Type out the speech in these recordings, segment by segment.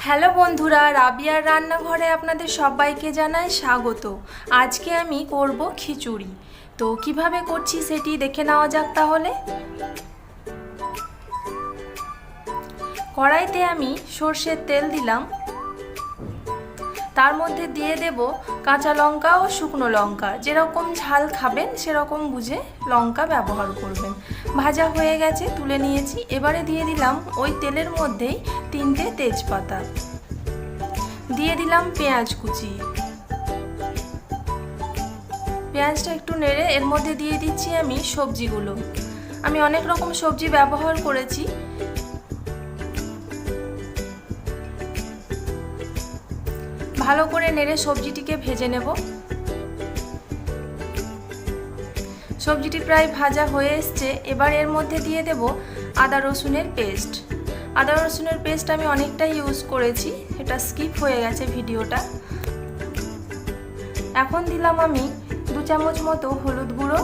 Hello বন্ধুরা, রাবিয়ার রান্নাঘরে আপনাদের সবাইকে জানাই স্বাগত। আজকে আমি করব খিচুড়ি। তো কিভাবে করছি সেটি দেখে নেওয়া যাক তাহলে। কড়াইতে আমি সর্ষের তেল দিলাম, তার মধ্যে দিয়ে দেব কাঁচা লঙ্কা ও শুকনো লঙ্কা। যেরকম ঝাল খাবেন সেরকম বুঝে লঙ্কা ব্যবহার করবেন। ভাজা হয়ে গেছে, তুলে নিয়েছি। এবারে দিয়ে দিলাম ওই তেলের মধ্যেই 3টে তেজপাতা, দিয়ে দিলাম পেঁয়াজ কুচি। পেঁয়াজটা একটু নেড়ে এর মধ্যে দিয়ে দিচ্ছি আমি সবজিগুলো। আমি অনেক রকম সবজি ব্যবহার করেছি। ভালো করে নেড়ে সবজিটিকে ভেজে নেব। সবজিটি প্রায় ভাজা হয়ে এসছে। এবার এর মধ্যে দিয়ে দেব আদা রসুনের পেস্ট। আদা রসুনের পেস্ট আমি অনেকটাই ইউজ করেছি, এটা স্কিপ হয়ে গেছে ভিডিওটা। এখন দিলাম আমি 2 চামচ মতো হলুদ গুঁড়ো,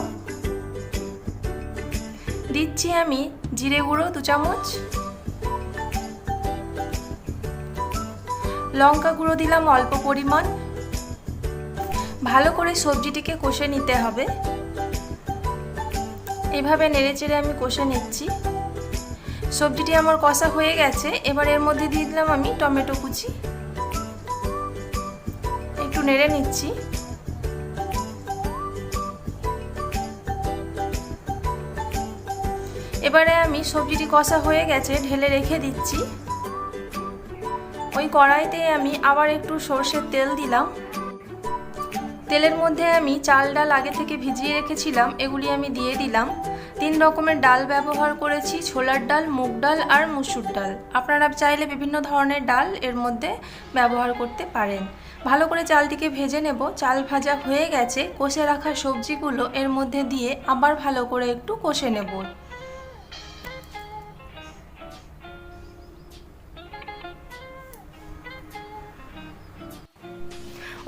দিচ্ছি আমি জিরে গুঁড়ো 2 চামচ, লঙ্কা গুঁড়ো দিলাম অল্প পরিমাণ। ভালো করে সবজিটিকে কষে নিতে হবে। এইভাবে নেড়েচেড়ে আমি কষে নিচ্ছি। সবজিটি আমার কষা হয়ে গেছে। এবার এর মধ্যে দিয়ে দিলাম আমি টমেটো কুচি, একটু নেড়ে নিচ্ছি। এবারে আমি সবজিটি কষা হয়ে গেছে ঢেলে রেখে দিচ্ছি। ওই কড়াইতে আমি আবার একটু সর্ষের তেল দিলাম। তেলের মধ্যে আমি চাল ডাল আগে থেকে ভিজিয়ে রেখেছিলাম, এগুলি আমি দিয়ে দিলাম। 3 রকমের ডাল ব্যবহার করেছি, ছোলার ডাল, মুগ ডাল আর মসুর ডাল। আপনারা চাইলে বিভিন্ন ধরনের ডাল এর মধ্যে ব্যবহার করতে পারেন। ভালো করে চালটিকে ভেজে নেব। চাল ভাজা হয়ে গেছে। কষে রাখা সবজিগুলো এর মধ্যে দিয়ে আবার ভালো করে একটু কষে নেব।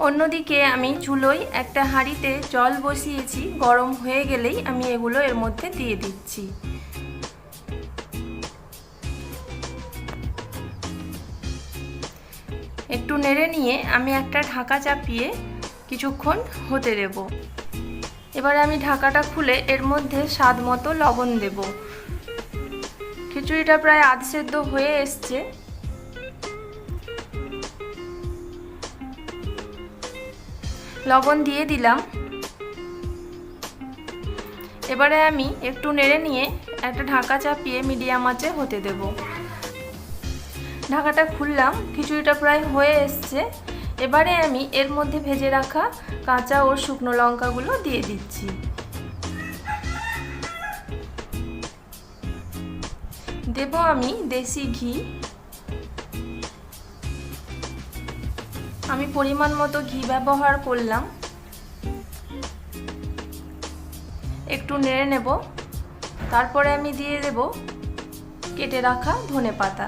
অন্যদিকে আমি চুলোয় একটা হাঁড়িতে জল বসিয়েছি। গরম হয়ে গেলেই আমি এগুলো এর মধ্যে দিয়ে দিচ্ছি। একটু নেড়ে নিয়ে আমি একটা ঢাকা চাপিয়ে কিছুক্ষণ হতে দেব। এবারে আমি ঢাকাটা খুলে এর মধ্যে স্বাদ মতো লবণ দেব। খিচুড়িটা প্রায় আধ সেদ্ধ হয়ে এসছে। লবণ দিয়ে দিলাম। এবারে আমি একটু নেড়ে নিয়ে একটা ঢাকা চাপিয়ে মিডিয়াম আঁচে হতে দেব। ঢাকাটা খুললাম, খিচুড়িটা প্রায় হয়ে এসছে। এবারে আমি এর মধ্যে ভেজে রাখা কাঁচা ও শুকনো লঙ্কাগুলো দিয়ে দিচ্ছি। দেব আমি দেশি ঘি। আমি পরিমাণ মতো ঘি ব্যবহার করলাম। একটু নেড়ে নেব। তারপরে আমি দিয়ে দেব কেটে রাখা ধনেপাতা।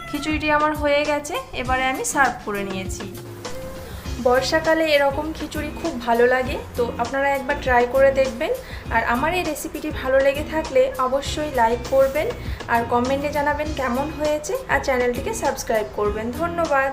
খিচুড়িটি আমার হয়ে গেছে। এবারে আমি সার্ভ করে নিয়েছি। বর্ষাকালে এরকম খিচুড়ি খুব ভালো লাগে, তো আপনারা একবার ট্রাই করে দেখবেন। আর আমার এই রেসিপিটি ভালো লেগে থাকলে অবশ্যই লাইক করবেন আর কমেন্টে জানাবেন কেমন হয়েছে, আর চ্যানেলটিকে সাবস্ক্রাইব করবেন। ধন্যবাদ।